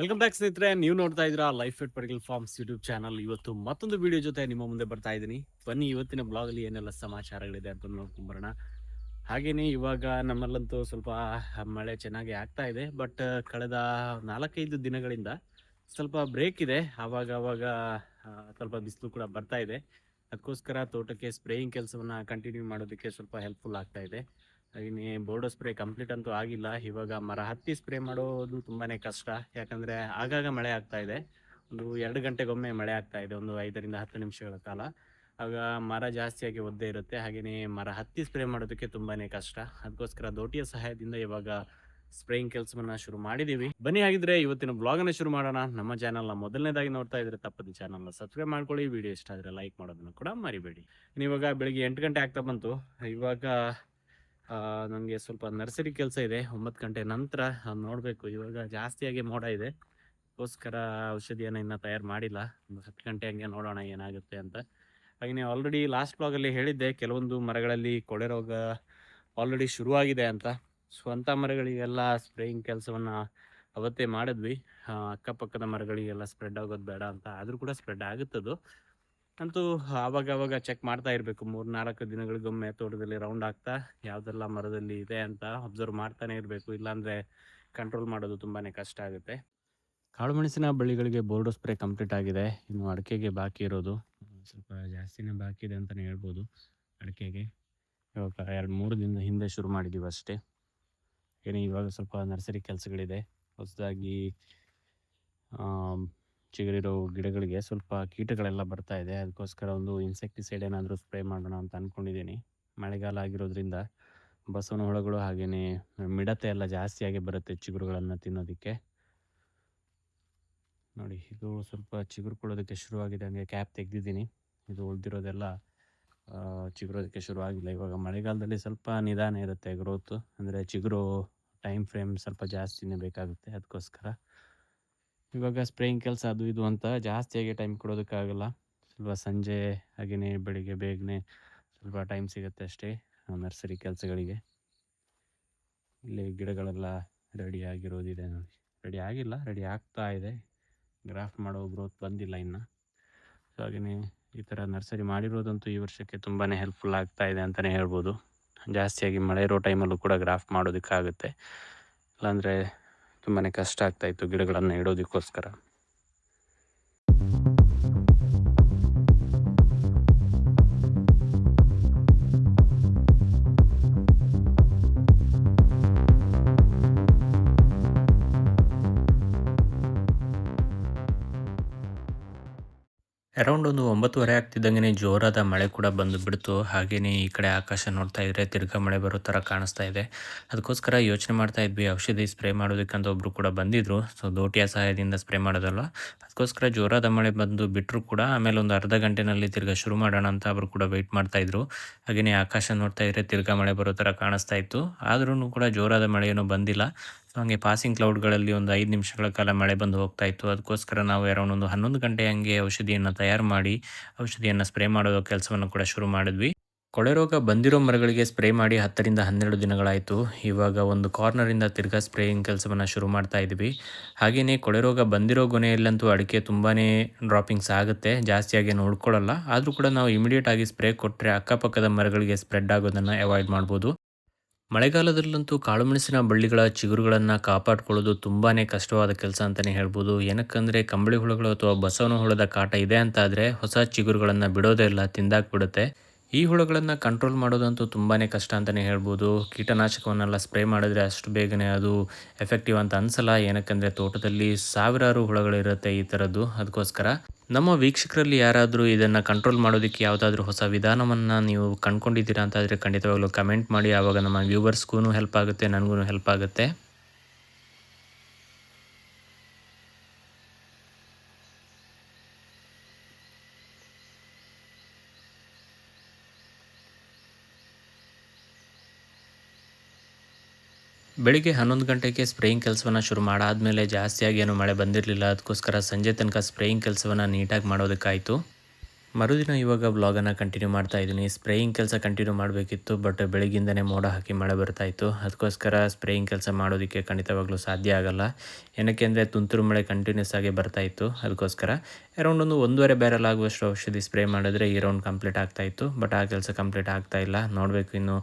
Welcome back ಸ್ನೇಹಿತರೆ, ನೀವು ನೋಡ್ತಾ ಇದ್ದೀರಾ life at Pergal farms YouTube channel. ಇವತ್ತು ಮತ್ತೊಂದು ವಿಡಿಯೋ ಜೊತೆ ನಿಮ್ಮ ಮುಂದೆ ಬರ್ತಾ ಇದ್ದೀನಿ. ಬನ್ನಿ ಇವತ್ತಿನ ಬ್ಲಾಗಲ್ಲಿ ಏನೆಲ್ಲ ಸಮಾಚಾರಗಳಿದೆ ಅಂತ ನೋಡ್ಕೊಂಬರೋಣ. ಹಾಗೆಯೇ ಇವಾಗ ನಮ್ಮಲ್ಲಂತೂ ಸ್ವಲ್ಪ ಮಳೆ ಚೆನ್ನಾಗಿ ಆಗ್ತಾ ಇದೆ. ಬಟ್ ಕಳೆದ 4-5 ದಿನಗಳಿಂದ ಸ್ವಲ್ಪ ಬ್ರೇಕ್ ಇದೆ. ಆವಾಗ ಸ್ವಲ್ಪ ಬಿಸಿಲು ಕೂಡ ಬರ್ತಾ ಇದೆ. ಅದಕ್ಕೋಸ್ಕರ ತೋಟಕ್ಕೆ ಸ್ಪ್ರೇಯಿಂಗ್ ಕೆಲಸವನ್ನ ಕಂಟಿನ್ಯೂ ಮಾಡೋದಕ್ಕೆ ಸ್ವಲ್ಪ ಹೆಲ್ಪ್ಫುಲ್ ಆಗ್ತಾ ಇದೆ. ಹಾಗೆಯೇ ಬೋರ್ಡೋ ಸ್ಪ್ರೇ ಕಂಪ್ಲೀಟ್ ಅಂತೂ ಆಗಿಲ್ಲ. ಇವಾಗ ಮರ ಹತ್ತಿ ಸ್ಪ್ರೇ ಮಾಡೋದು ತುಂಬಾನೇ ಕಷ್ಟ. ಯಾಕಂದ್ರೆ ಆಗಾಗ ಮಳೆ ಆಗ್ತಾ ಇದೆ. ಒಂದು 2 ಗಂಟೆಗೊಮ್ಮೆ ಮಳೆ ಆಗ್ತಾ ಇದೆ, ಒಂದು 5ರಿಂದ 10 ನಿಮಿಷಗಳ ಕಾಲ. ಆಗ ಮರ ಜಾಸ್ತಿಯಾಗಿ ಒದ್ದೆ ಇರುತ್ತೆ. ಹಾಗೆಯೇ ಮರ ಹತ್ತಿ ಸ್ಪ್ರೇ ಮಾಡೋದಕ್ಕೆ ತುಂಬಾನೇ ಕಷ್ಟ. ಅದಕ್ಕೋಸ್ಕರ ದೋಟಿಯ ಸಹಾಯದಿಂದ ಇವಾಗ ಸ್ಪ್ರೇಯಿಂಗ್ ಕೆಲಸವನ್ನ ಶುರು ಮಾಡಿದೀವಿ. ಬನ್ನಿ ಹಾಗಿದ್ರೆ ಇವತ್ತಿನ ಬ್ಲಾಗ್ ಅನ್ನ ಶುರು ಮಾಡೋಣ. ನಮ್ಮ ಚಾನಲ್ನ ಮೊದಲನೇದಾಗಿ ನೋಡ್ತಾ ಇದ್ರೆ ತಪ್ಪದೆ ಚಾನಲ್ನ ಸಬ್ಸ್ಕ್ರೈಬ್ ಮಾಡ್ಕೊಳ್ಳಿ. ವಿಡಿಯೋ ಇಷ್ಟ ಆದ್ರೆ ಲೈಕ್ ಮಾಡೋದನ್ನು ಕೂಡ ಮರಿಬೇಡಿ. ಇವಾಗ ಬೆಳಿಗ್ಗೆ 8 ಗಂಟೆ ಆಗ್ತಾ ಬಂತು. ಇವಾಗ ನನಗೆ ಸ್ವಲ್ಪ ನರ್ಸರಿ ಕೆಲಸ ಇದೆ. 9 ಗಂಟೆ ನಂತರ ನೋಡಬೇಕು. ಇವಾಗ ಜಾಸ್ತಿಯಾಗಿ ಮೋಡ ಇದೆ, ಅದಕ್ಕೋಸ್ಕರ ಔಷಧಿಯನ್ನು ಇನ್ನೂ ತಯಾರು ಮಾಡಿಲ್ಲ. ಒಂದು 10 ಗಂಟೆ ಹಂಗೆ ನೋಡೋಣ ಏನಾಗುತ್ತೆ ಅಂತ. ಹಾಗೆಯೇ ಆಲ್ರೆಡಿ ಲಾಸ್ಟ್ ಬ್ಲಾಗಲ್ಲಿ ಹೇಳಿದ್ದೆ, ಕೆಲವೊಂದು ಮರಗಳಲ್ಲಿ ಕೊಳೆ ರೋಗ ಆಲ್ರೆಡಿ ಶುರುವಾಗಿದೆ ಅಂತ. ಸೊ ಅಂಥ ಮರಗಳಿಗೆಲ್ಲ ಸ್ಪ್ರೇಯಿಂಗ್ ಕೆಲಸವನ್ನು ಅವತ್ತೇ ಮಾಡಿದ್ವಿ. ಅಕ್ಕಪಕ್ಕದ ಮರಗಳಿಗೆಲ್ಲ ಸ್ಪ್ರೆಡ್ ಆಗೋದು ಬೇಡ ಅಂತ. ಆದರೂ ಕೂಡ ಸ್ಪ್ರೆಡ್ ಆಗುತ್ತದು. ಅಂತೂ ಆವಾಗ ಚೆಕ್ ಮಾಡ್ತಾ ಇರಬೇಕು. 3-4 ದಿನಗಳಿಗೊಮ್ಮೆ ತೋಟದಲ್ಲಿ ರೌಂಡ್ ಆಗ್ತಾ ಯಾವುದೆಲ್ಲ ಮರದಲ್ಲಿ ಇದೆ ಅಂತ ಅಬ್ಸರ್ವ್ ಮಾಡ್ತಾನೆ ಇರಬೇಕು. ಇಲ್ಲಾಂದರೆ ಕಂಟ್ರೋಲ್ ಮಾಡೋದು ತುಂಬಾ ಕಷ್ಟ ಆಗುತ್ತೆ. ಕಾಳು ಮೆಣಸಿನ ಬಳ್ಳಿಗಳಿಗೆ ಬೋರ್ಡೋ ಸ್ಪ್ರೇ ಕಂಪ್ಲೀಟ್ ಆಗಿದೆ. ಇನ್ನು ಅಡಿಕೆಗೆ ಬಾಕಿ ಇರೋದು ಸ್ವಲ್ಪ ಜಾಸ್ತಿನೇ ಬಾಕಿ ಇದೆ ಅಂತಲೇ ಹೇಳ್ಬೋದು. ಅಡಿಕೆಗೆ ಇವಾಗ 2-3 ದಿನದ ಹಿಂದೆ ಶುರು ಮಾಡಿದ್ದೀವಿ ಅಷ್ಟೇ. ಏನೇ ಇವಾಗ ಸ್ವಲ್ಪ ನರ್ಸರಿ ಕೆಲಸಗಳಿದೆ. ಹೊಸದಾಗಿ ಚಿಗುರಿರೋ ಗಿಡಗಳಿಗೆ ಸ್ವಲ್ಪ ಕೀಟಗಳೆಲ್ಲ ಬರ್ತಾ ಇದೆ. ಅದಕ್ಕೋಸ್ಕರ ಒಂದು ಇನ್ಸೆಕ್ಟಿಸೈಡ್ ಏನಾದರೂ ಸ್ಪ್ರೇ ಮಾಡೋಣ ಅಂತ ಅಂದ್ಕೊಂಡಿದ್ದೀನಿ. ಮಳೆಗಾಲ ಆಗಿರೋದ್ರಿಂದ ಬಸವನ ಹುಳುಗಳು ಹಾಗೆಯೇ ಮಿಡತೆ ಎಲ್ಲ ಜಾಸ್ತಿಯಾಗಿ ಬರುತ್ತೆ ಚಿಗುರುಗಳನ್ನು ತಿನ್ನೋದಕ್ಕೆ. ನೋಡಿ, ಇದು ಸ್ವಲ್ಪ ಚಿಗುರು ಕೊಡೋದಕ್ಕೆ ಶುರುವಾಗಿದೆ. ಹಂಗೆ ಕ್ಯಾಪ್ ತೆಗೆದಿದ್ದೀನಿ. ಇದು ಉಳಿದಿರೋದೆಲ್ಲ ಚಿಗುರೋದಕ್ಕೆ ಶುರುವಾಗಿಲ್ಲ. ಇವಾಗ ಮಳೆಗಾಲದಲ್ಲಿ ಸ್ವಲ್ಪ ನಿಧಾನ ಇರುತ್ತೆ ಗ್ರೋತು. ಅಂದರೆ ಚಿಗುರು ಟೈಮ್ ಫ್ರೇಮ್ ಸ್ವಲ್ಪ ಜಾಸ್ತಿನೇ ಬೇಕಾಗುತ್ತೆ. ಅದಕ್ಕೋಸ್ಕರ ಇವಾಗ ಸ್ಪ್ರೇಯಿಂಗ್ ಕೆಲಸ ಅದು ಇದು ಅಂತ ಜಾಸ್ತಿಯಾಗಿ ಟೈಮ್ ಕೊಡೋದಕ್ಕಾಗಲ್ಲ. ಸ್ವಲ್ಪ ಸಂಜೆ ಹಾಗೆಯೇ ಬೆಳಿಗ್ಗೆ ಬೇಗನೆ ಸ್ವಲ್ಪ ಟೈಮ್ ಸಿಗುತ್ತೆ ಅಷ್ಟೇ ನರ್ಸರಿ ಕೆಲಸಗಳಿಗೆ. ಇಲ್ಲಿ ಗಿಡಗಳೆಲ್ಲ ರೆಡಿ ಆಗಿರೋದಿದೆ ನೋಡಿ. ರೆಡಿ ಆಗಿಲ್ಲ, ರೆಡಿ ಆಗ್ತಾ ಇದೆ. ಗ್ರಾಫ್ಟ್ ಮಾಡೋ ಗ್ರೋತ್ ಬಂದಿಲ್ಲ ಇನ್ನು. ಸೊ ಹಾಗೆಯೇ ಈ ಥರ ನರ್ಸರಿ ಮಾಡಿರೋದಂತೂ ಈ ವರ್ಷಕ್ಕೆ ತುಂಬಾ ಹೆಲ್ಪ್ಫುಲ್ ಆಗ್ತಾ ಇದೆ ಅಂತಲೇ ಹೇಳ್ಬೋದು. ಜಾಸ್ತಿಯಾಗಿ ಮಳೆ ಇರೋ ಟೈಮಲ್ಲೂ ಕೂಡ ಗ್ರಾಫ್ಟ್ ಮಾಡೋದಕ್ಕಾಗುತ್ತೆ. ಇಲ್ಲಾಂದರೆ ತುಂಬಾ ಕಷ್ಟ ಆಗ್ತಾಯಿತ್ತು ಗಿಡಗಳನ್ನು ಇಡೋದಕ್ಕೋಸ್ಕರ. ಅರೌಂಡ್ ಒಂದು 9:30 ಆಗ್ತಿದ್ದಂಗೆ ಜೋರಾದ ಮಳೆ ಕೂಡ ಬಂದು ಬಿಡ್ತು. ಹಾಗೆಯೇ ಈ ಕಡೆ ಆಕಾಶ ನೋಡ್ತಾ ಇದ್ರೆ ತಿರ್ಗಾ ಮಳೆ ಬರೋ ಥರ ಕಾಣಿಸ್ತಾ ಇದೆ. ಅದಕ್ಕೋಸ್ಕರ ಯೋಚನೆ ಮಾಡ್ತಾ ಇದ್ವಿ, ಔಷಧಿ ಸ್ಪ್ರೇ ಮಾಡೋದಕ್ಕಂತ ಒಬ್ಬರು ಕೂಡ ಬಂದಿದ್ದರು. ಸೊ ದೋಟಿಯ ಸಹಾಯದಿಂದ ಸ್ಪ್ರೇ ಮಾಡೋದಲ್ಲ, ಅದಕ್ಕೋಸ್ಕರ ಜೋರಾದ ಮಳೆ ಬಂದು ಬಿಟ್ಟರು ಕೂಡ ಆಮೇಲೆ ಒಂದು ಅರ್ಧ ಗಂಟೆನಲ್ಲಿ ತಿರ್ಗಾ ಶುರು ಮಾಡೋಣ ಅಂತ ಅವರು ಕೂಡ ವೆಯ್ಟ್ ಮಾಡ್ತಾಯಿದ್ರು. ಹಾಗೆಯೇ ಆಕಾಶ ನೋಡ್ತಾ ಇದ್ರೆ ತಿರ್ಗಾ ಮಳೆ ಬರೋ ಥರ ಕಾಣಿಸ್ತಾ ಇತ್ತು. ಆದ್ರೂ ಕೂಡ ಜೋರಾದ ಮಳೆಯೇನೂ ಬಂದಿಲ್ಲ. ಸೊ ಹಾಗೆ ಪಾಸಿಂಗ್ ಕ್ಲೌಡ್ಗಳಲ್ಲಿ ಒಂದು 5 ನಿಮಿಷಗಳ ಕಾಲ ಮಳೆ ಬಂದು ಹೋಗ್ತಾ ಇತ್ತು. ಅದಕ್ಕೋಸ್ಕರ ನಾವು ಅರೌಂಡ್ ಒಂದು 11 ಗಂಟೆ ಹಂಗೆ ಔಷಧಿಯನ್ನು ತಯಾರು ಮಾಡಿ ಔಷಧಿಯನ್ನು ಸ್ಪ್ರೇ ಮಾಡೋ ಕೆಲಸವನ್ನು ಕೂಡ ಶುರು ಮಾಡಿದ್ವಿ. ಕೊಳೆ ರೋಗ ಬಂದಿರೋ ಮರಗಳಿಗೆ ಸ್ಪ್ರೇ ಮಾಡಿ 10ರಿಂದ 12 ದಿನಗಳಾಯಿತು. ಇವಾಗ ಒಂದು ಕಾರ್ನರಿಂದ ತಿರ್ಗಾ ಸ್ಪ್ರೇಯಿಂಗ್ ಕೆಲಸವನ್ನು ಶುರು ಮಾಡ್ತಾ ಇದ್ವಿ. ಹಾಗೆಯೇ ಕೊಳೆ ರೋಗ ಬಂದಿರೋ ಗೊನೆಯಲ್ಲಂತೂ ಅಡಿಕೆ ತುಂಬಾ ಡ್ರಾಪಿಂಗ್ಸ್ ಆಗುತ್ತೆ, ಜಾಸ್ತಿಯಾಗಿ ಉಳ್ಕೊಳ್ಳಲ್ಲ. ಆದರೂ ಕೂಡ ನಾವು ಇಮಿಡಿಯೇಟ್ ಆಗಿ ಸ್ಪ್ರೇ ಕೊಟ್ಟರೆ ಅಕ್ಕಪಕ್ಕದ ಮರಗಳಿಗೆ ಸ್ಪ್ರೆಡ್ ಆಗೋದನ್ನು ಅವಾಯ್ಡ್ ಮಾಡ್ಬೋದು. ಮಳೆಗಾಲದಲ್ಲಂತೂ ಕಾಳುಮೆಣಸಿನ ಬಳ್ಳಿಗಳ ಚಿಗುರುಗಳನ್ನು ಕಾಪಾಡ್ಕೊಳ್ಳೋದು ತುಂಬಾ ಕಷ್ಟವಾದ ಕೆಲಸ ಅಂತಲೇ ಹೇಳ್ಬೋದು. ಏನಕ್ಕಂದರೆ ಕಂಬಳಿ ಹುಳುಗಳು ಅಥವಾ ಬಸವನ ಹುಳದ ಕಾಟ ಇದೆ ಅಂತಾದರೆ ಹೊಸ ಚಿಗುರುಗಳನ್ನು ಬಿಡೋದೇ ಇಲ್ಲ, ತಿಂದಾಕ್ಬಿಡುತ್ತೆ. ಈ ಹುಳುಗಳನ್ನು ಕಂಟ್ರೋಲ್ ಮಾಡೋದಂತೂ ತುಂಬಾ ಕಷ್ಟ ಅಂತಲೇ ಹೇಳ್ಬೋದು. ಕೀಟನಾಶಕವನ್ನೆಲ್ಲ ಸ್ಪ್ರೇ ಮಾಡಿದ್ರೆ ಅಷ್ಟು ಬೇಗನೆ ಅದು ಎಫೆಕ್ಟಿವ್ ಅಂತ ಅನಿಸಲ್ಲ. ಏನಕ್ಕಂದರೆ ತೋಟದಲ್ಲಿ ಸಾವಿರಾರು ಹುಳುಗಳಿರುತ್ತೆ ಈ ಥರದ್ದು. ಅದಕ್ಕೋಸ್ಕರ ನಮ್ಮ ವೀಕ್ಷಕರಲ್ಲಿ ಯಾರಾದರೂ ಇದನ್ನು ಕಂಟ್ರೋಲ್ ಮಾಡೋದಕ್ಕೆ ಯಾವುದಾದ್ರೂ ಹೊಸ ವಿಧಾನವನ್ನು ನೀವು ಕಂಡುಕೊಂಡಿದ್ದೀರಾ ಅಂತಾದರೆ ಖಂಡಿತವಾಗ್ಲೂ ಕಮೆಂಟ್ ಮಾಡಿ. ಆವಾಗ ನಮ್ಮ ವ್ಯೂವರ್ಸ್ಗೂ ಹೆಲ್ಪ್ ಆಗುತ್ತೆ, ನನಗೂ ಹೆಲ್ಪ್ ಆಗುತ್ತೆ. ಬೆಳಿಗ್ಗೆ 11 ಗಂಟೆಗೆ ಸ್ಪ್ರೇಯಿಂಗ್ ಕೆಲಸವನ್ನು ಶುರು ಮಾಡಾದಮೇಲೆ ಜಾಸ್ತಿಯಾಗಿ ಏನು ಮಳೆ ಬಂದಿರಲಿಲ್ಲ. ಅದಕ್ಕೋಸ್ಕರ ಸಂಜೆ ತನಕ ಸ್ಪ್ರೇಯಿಂಗ್ ಕೆಲಸವನ್ನು ನೀಟಾಗಿ ಮಾಡೋದಕ್ಕಾಯಿತು. ಮರುದಿನ ಇವಾಗ ವ್ಲಾಗನ್ನು ಕಂಟಿನ್ಯೂ ಮಾಡ್ತಾ ಇದ್ದೀನಿ. ಸ್ಪ್ರೇಯಿಂಗ್ ಕೆಲಸ ಕಂಟಿನ್ಯೂ ಮಾಡಬೇಕಿತ್ತು, ಬಟ್ ಬೆಳಗ್ಗಿಂದನೇ ಮೋಡ ಹಾಕಿ ಮಳೆ ಬರ್ತಾಯಿತ್ತು. ಅದಕ್ಕೋಸ್ಕರ ಸ್ಪ್ರೇಯಿಂಗ್ ಕೆಲಸ ಮಾಡೋದಕ್ಕೆ ಖಂಡಿತವಾಗ್ಲೂ ಸಾಧ್ಯ ಆಗಲ್ಲ. ಏನಕ್ಕೆ ಅಂದರೆ ತುಂತುರು ಮಳೆ ಕಂಟಿನ್ಯೂಸ್ ಆಗಿ ಬರ್ತಾಯಿತ್ತು. ಅದಕ್ಕೋಸ್ಕರ ಅರೌಂಡ್ ಒಂದು 1.5 ಬ್ಯಾರಲ್ ಆಗುವಷ್ಟು ಔಷಧಿ ಸ್ಪ್ರೇ ಮಾಡಿದ್ರೆ ಈ ರೌಂಡ್ ಕಂಪ್ಲೀಟ್ ಆಗ್ತಾಯಿತ್ತು. ಬಟ್ ಆ ಕೆಲಸ ಕಂಪ್ಲೀಟ್ ಆಗ್ತಾಯಿಲ್ಲ. ನೋಡಬೇಕು ಇನ್ನು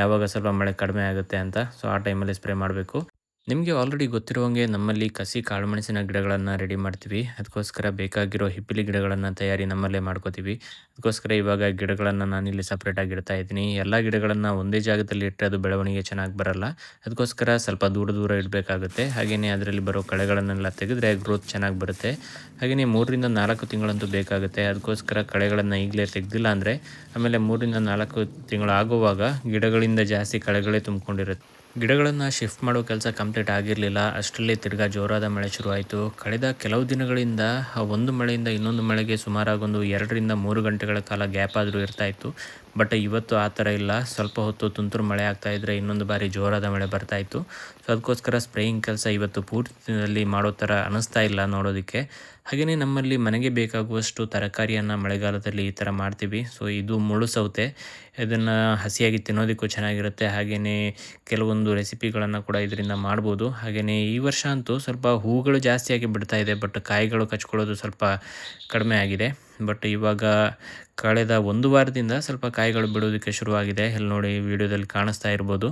ಯಾವಾಗ ಸ್ವಲ್ಪ ಮಳೆ ಕಡಿಮೆ ಆಗುತ್ತೆ ಅಂತ. ಸೊ ಆ ಟೈಮಲ್ಲಿ ಸ್ಪ್ರೇ ಮಾಡಬೇಕು. ನಿಮಗೆ ಆಲ್ರೆಡಿ ಗೊತ್ತಿರುವಂಗೆ ನಮ್ಮಲ್ಲಿ ಕಸಿ ಕಾಳುಮೆಣಸಿನ ಗಿಡಗಳನ್ನು ರೆಡಿ ಮಾಡ್ತೀವಿ. ಅದಕ್ಕೋಸ್ಕರ ಬೇಕಾಗಿರೋ ಹಿಪ್ಪಲಿ ಗಿಡಗಳನ್ನು ತಯಾರಿ ನಮ್ಮಲ್ಲೇ ಮಾಡ್ಕೋತೀವಿ. ಅದಕ್ಕೋಸ್ಕರ ಇವಾಗ ಗಿಡಗಳನ್ನು ನಾನಿಲ್ಲಿ ಸಪ್ರೇಟಾಗಿ ಇಡ್ತಾ ಇದ್ದೀನಿ. ಎಲ್ಲ ಗಿಡಗಳನ್ನು ಒಂದೇ ಜಾಗದಲ್ಲಿ ಇಟ್ಟರೆ ಅದು ಬೆಳವಣಿಗೆ ಚೆನ್ನಾಗಿ ಬರಲ್ಲ. ಅದಕ್ಕೋಸ್ಕರ ಸ್ವಲ್ಪ ದೂರ ದೂರ ಇಡಬೇಕಾಗುತ್ತೆ. ಹಾಗೆಯೇ ಅದರಲ್ಲಿ ಬರೋ ಕಳೆಗಳನ್ನೆಲ್ಲ ತೆಗೆದ್ರೆ ಗ್ರೋತ್ ಚೆನ್ನಾಗಿ ಬರುತ್ತೆ. ಹಾಗೆಯೇ 3ರಿಂದ 4 ತಿಂಗಳಂತೂ ಬೇಕಾಗುತ್ತೆ. ಅದಕ್ಕೋಸ್ಕರ ಕಳೆಗಳನ್ನು ಈಗಲೇ ತೆಗೆದಿಲ್ಲ ಅಂದರೆ ಆಮೇಲೆ 3ರಿಂದ 4 ತಿಂಗಳು ಆಗುವಾಗ ಗಿಡಗಳಿಂದ ಜಾಸ್ತಿ ಕಳೆಗಳೇ ತುಂಬಿಕೊಂಡಿರುತ್ತೆ. ಗಿಡಗಳನ್ನು ಶಿಫ್ಟ್ ಮಾಡೋ ಕೆಲಸ ಕಂಪ್ಲೀಟ್ ಆಗಿರಲಿಲ್ಲ. ಅಷ್ಟರಲ್ಲಿ ತಿರ್ಗಾ ಜೋರಾದ ಮಳೆ ಶುರುವಾಯಿತು. ಕಳೆದ ಕೆಲವು ದಿನಗಳಿಂದ ಒಂದು ಮಳೆಯಿಂದ ಇನ್ನೊಂದು ಮಳೆಗೆ ಸುಮಾರಾಗೊಂದು 2ರಿಂದ 3 ಗಂಟೆಗಳ ಕಾಲ ಗ್ಯಾಪ್ ಆದರೂ ಇರ್ತಾಯಿತ್ತು. ಬಟ್ ಇವತ್ತು ಆ ಥರ ಇಲ್ಲ. ಸ್ವಲ್ಪ ಹೊತ್ತು ತುಂತುರು ಮಳೆ ಆಗ್ತಾಯಿದ್ರೆ ಇನ್ನೊಂದು ಬಾರಿ ಜೋರಾದ ಮಳೆ ಬರ್ತಾಯಿತ್ತು. ಸೊ ಅದಕ್ಕೋಸ್ಕರ ಸ್ಪ್ರೇಯಿಂಗ್ ಕೆಲಸ ಇವತ್ತು ಪೂರ್ತಿ ದಿನದಲ್ಲಿ ಮಾಡೋ ಥರ ಅನ್ನಿಸ್ತಾ ಇಲ್ಲ ನೋಡೋದಕ್ಕೆ. ಹಾಗೆಯೇ ನಮ್ಮಲ್ಲಿ ಮನೆಗೆ ಬೇಕಾಗುವಷ್ಟು ತರಕಾರಿಯನ್ನು ಮಳೆಗಾಲದಲ್ಲಿ ಈ ಥರ ಮಾಡ್ತೀವಿ. ಸೊ ಇದು ಮುಳ್ಳು ಸೌತೆ. ಇದನ್ನು ಹಸಿಯಾಗಿ ತಿನ್ನೋದಕ್ಕೂ ಚೆನ್ನಾಗಿರುತ್ತೆ. ಹಾಗೆಯೇ ಕೆಲವೊಂದು ರೆಸಿಪಿಗಳನ್ನು ಕೂಡ ಇದರಿಂದ ಮಾಡ್ಬೋದು. ಹಾಗೆಯೇ ಈ ವರ್ಷ ಅಂತೂ ಸ್ವಲ್ಪ ಹೂಗಳು ಜಾಸ್ತಿಯಾಗಿ ಬಿಡ್ತಾ ಇದೆ, ಬಟ್ ಕಾಯಿಗಳು ಕಚ್ಕೊಳ್ಳೋದು ಸ್ವಲ್ಪ ಕಡಿಮೆ ಆಗಿದೆ. ಬಟ್ ಇವಾಗ ಕಳೆದ 1 ವಾರದಿಂದ ಸ್ವಲ್ಪ ಕಾಯಿಗಳು ಬಿಡೋದಕ್ಕೆ ಶುರುವಾಗಿದೆ. ಇಲ್ಲಿ ನೋಡಿ ವಿಡಿಯೋದಲ್ಲಿ ಕಾಣಿಸ್ತಾ ಇರ್ಬೋದು.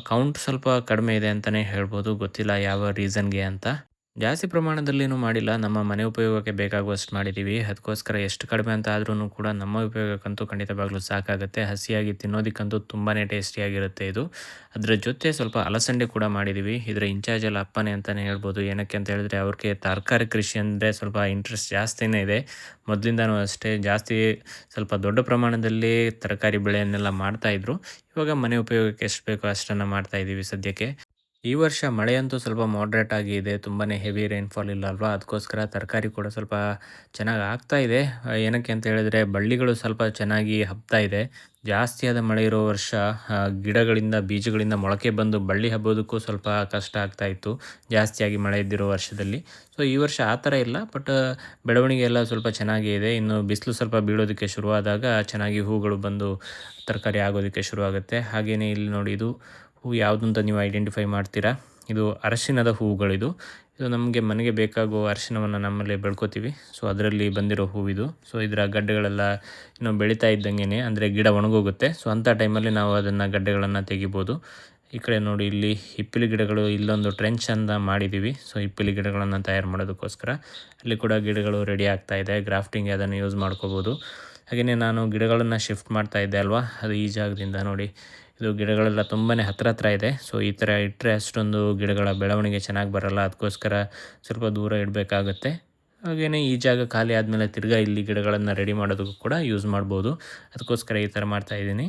ಕೌಂಟ್ ಸ್ವಲ್ಪ ಕಡಿಮೆ ಇದೆ ಅಂತಲೇ ಹೇಳ್ಬೋದು. ಗೊತ್ತಿಲ್ಲ ಯಾವ ರೀಸನ್ಗೆ ಅಂತ. ಜಾಸ್ತಿ ಪ್ರಮಾಣದಲ್ಲೇನೂ ಮಾಡಿಲ್ಲ. ನಮ್ಮ ಮನೆ ಉಪಯೋಗಕ್ಕೆ ಬೇಕಾಗುವಷ್ಟು ಮಾಡಿದ್ದೀವಿ. ಅದಕ್ಕೋಸ್ಕರ ಎಷ್ಟು ಕಡಿಮೆ ಅಂತ ಆದ್ರೂ ಕೂಡ ನಮ್ಮ ಉಪಯೋಗಕ್ಕಂತೂ ಖಂಡಿತವಾಗ್ಲೂ ಸಾಕಾಗುತ್ತೆ. ಹಸಿಯಾಗಿ ತಿನ್ನೋದಕ್ಕಂತೂ ತುಂಬಾ ಟೇಸ್ಟಿಯಾಗಿರುತ್ತೆ ಇದು. ಅದರ ಜೊತೆ ಸ್ವಲ್ಪ ಅಲಸಂಡೆ ಕೂಡ ಮಾಡಿದ್ದೀವಿ. ಇದರ ಇನ್ಚಾರ್ಜ್ ಎಲ್ಲ ಅಪ್ಪನೇ ಅಂತಲೇ ಹೇಳ್ಬೋದು. ಏನಕ್ಕೆ ಅಂತ ಹೇಳಿದ್ರೆ ಅವ್ರಿಗೆ ತರಕಾರಿ ಕೃಷಿ ಅಂದರೆ ಸ್ವಲ್ಪ ಇಂಟ್ರೆಸ್ಟ್ ಜಾಸ್ತಿನೇ ಇದೆ. ಮೊದಲಿಂದನೂ ಅಷ್ಟೇ ಜಾಸ್ತಿ ಸ್ವಲ್ಪ ದೊಡ್ಡ ಪ್ರಮಾಣದಲ್ಲಿ ತರಕಾರಿ ಬೆಳೆಯನ್ನೆಲ್ಲ ಮಾಡ್ತಾಯಿದ್ರು. ಇವಾಗ ಮನೆ ಉಪಯೋಗಕ್ಕೆ ಎಷ್ಟು ಬೇಕೋ ಅಷ್ಟನ್ನು ಮಾಡ್ತಾಯಿದ್ದೀವಿ ಸದ್ಯಕ್ಕೆ. ಈ ವರ್ಷ ಮಳೆಯಂತೂ ಸ್ವಲ್ಪ ಮಾಡ್ರೇಟ್ ಆಗಿ ಇದೆ. ತುಂಬಾ ಹೆವಿ ರೈನ್‌ಫಾಲ್ ಇಲ್ಲ ಅಲ್ವಾ? ಅದಕ್ಕೋಸ್ಕರ ತರಕಾರಿ ಕೂಡ ಸ್ವಲ್ಪ ಚೆನ್ನಾಗಿ ಆಗ್ತಾ ಇದೆ. ಏನಕ್ಕೆ ಅಂತ ಹೇಳಿದ್ರೆ ಬಳ್ಳಿಗಳು ಸ್ವಲ್ಪ ಚೆನ್ನಾಗಿ ಹಬ್ತಾ ಇದೆ. ಜಾಸ್ತಿಯಾದ ಮಳೆ ಇರೋ ವರ್ಷ ಗಿಡಗಳಿಂದ ಬೀಜಗಳಿಂದ ಮೊಳಕೆ ಬಂದು ಬಳ್ಳಿ ಹಬ್ಬೋದಕ್ಕೂ ಸ್ವಲ್ಪ ಕಷ್ಟ ಆಗ್ತಾ ಇತ್ತು, ಜಾಸ್ತಿಯಾಗಿ ಮಳೆ ಇದ್ದಿರೋ ವರ್ಷದಲ್ಲಿ. ಸೊ ಈ ವರ್ಷ ಆ ಥರ ಇಲ್ಲ. ಬಟ್ ಬೆಳವಣಿಗೆ ಎಲ್ಲ ಸ್ವಲ್ಪ ಚೆನ್ನಾಗೇ ಇದೆ. ಇನ್ನು ಬಿಸಿಲು ಸ್ವಲ್ಪ ಬೀಳೋದಕ್ಕೆ ಶುರುವಾದಾಗ ಚೆನ್ನಾಗಿ ಹೂಗಳು ಬಂದು ತರಕಾರಿ ಆಗೋದಕ್ಕೆ ಶುರುವಾಗುತ್ತೆ. ಹಾಗೆಯೇ ಇಲ್ಲಿ ನೋಡಿ ಇದು ಹೂ ಯಾವುದು ಅಂತ ನೀವು ಐಡೆಂಟಿಫೈ ಮಾಡ್ತೀರಾ? ಇದು ಅರಶಿನದ ಹೂವುಗಳಿದು. ಇದು ನಮಗೆ ಮನೆಗೆ ಬೇಕಾಗುವ ಅರಿಶಿನವನ್ನು ನಮ್ಮಲ್ಲೇ ಬೆಳ್ಕೋತೀವಿ. ಸೊ ಅದರಲ್ಲಿ ಬಂದಿರೋ ಹೂವಿದು. ಸೊ ಇದರ ಗಡ್ಡೆಗಳೆಲ್ಲ ಇನ್ನು ಬೆಳೀತಾ ಇದ್ದಂಗೆಯೇ ಅಂದರೆ ಗಿಡ ಒಣಗೋಗುತ್ತೆ. ಸೊ ಅಂಥ ಟೈಮಲ್ಲಿ ನಾವು ಅದನ್ನು ಗಡ್ಡೆಗಳನ್ನು ತೆಗಿಬೋದು. ಈ ಕಡೆ ನೋಡಿ ಇಲ್ಲಿ ಹಿಪ್ಪಲಿ ಗಿಡಗಳು ಇಲ್ಲೊಂದು ಟ್ರೆಂಚ್ ಅಂತ ಮಾಡಿದ್ದೀವಿ. ಸೊ ಹಿಪ್ಪಲಿ ಗಿಡಗಳನ್ನು ತಯಾರು ಮಾಡೋದಕ್ಕೋಸ್ಕರ ಅಲ್ಲಿ ಕೂಡ ಗಿಡಗಳು ರೆಡಿ ಆಗ್ತಾ ಇದೆ. ಗ್ರಾಫ್ಟಿಂಗ್ ಅದನ್ನು ಯೂಸ್ ಮಾಡ್ಕೋಬೋದು. ಹಾಗೆಯೇ ನಾನು ಗಿಡಗಳನ್ನು ಶಿಫ್ಟ್ ಮಾಡ್ತಾ ಇದ್ದೆ ಅಲ್ವಾ, ಅದು ಈ ಜಾಗದಿಂದ ನೋಡಿ ಇದು ಗಿಡಗಳೆಲ್ಲ ತುಂಬಾ ಹತ್ರ ಇದೆ. ಸೊ ಈ ಥರ ಇಟ್ಟರೆ ಅಷ್ಟೊಂದು ಗಿಡಗಳ ಬೆಳವಣಿಗೆ ಚೆನ್ನಾಗಿ ಬರಲ್ಲ. ಅದಕ್ಕೋಸ್ಕರ ಸ್ವಲ್ಪ ದೂರ ಇಡಬೇಕಾಗುತ್ತೆ. ಹಾಗೆಯೇ ಈ ಜಾಗ ಖಾಲಿ ಆದಮೇಲೆ ತಿರ್ಗಾ ಇಲ್ಲಿ ಗಿಡಗಳನ್ನು ರೆಡಿ ಮಾಡೋದಕ್ಕೂ ಕೂಡ ಯೂಸ್ ಮಾಡ್ಬೋದು. ಅದಕ್ಕೋಸ್ಕರ ಈ ಥರ ಮಾಡ್ತಾಯಿದ್ದೀನಿ.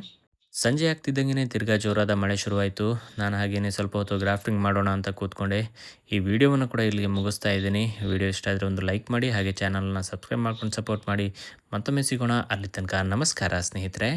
ಸಂಜೆ ಆಗ್ತಿದ್ದಂಗೆ ತಿರ್ಗಾ ಜೋರಾದ ಮಳೆ ಶುರುವಾಯಿತು. ನಾನು ಹಾಗೆಯೇ ಸ್ವಲ್ಪ ಹೊತ್ತು ಗ್ರಾಫ್ಟಿಂಗ್ ಮಾಡೋಣ ಅಂತ ಕೂತ್ಕೊಂಡೆ. ಈ ವಿಡಿಯೋವನ್ನು ಕೂಡ ಇಲ್ಲಿಗೆ ಮುಗಿಸ್ತಾ ಇದ್ದೀನಿ. ವಿಡಿಯೋ ಇಷ್ಟ ಆದರೆ ಒಂದು ಲೈಕ್ ಮಾಡಿ, ಹಾಗೆ ಚಾನಲ್ನ ಸಬ್ಸ್ಕ್ರೈಬ್ ಮಾಡ್ಕೊಂಡು ಸಪೋರ್ಟ್ ಮಾಡಿ. ಮತ್ತೊಮ್ಮೆ ಸಿಗೋಣ. ಅಲ್ಲಿ ತನಕ ನಮಸ್ಕಾರ ಸ್ನೇಹಿತರೆ.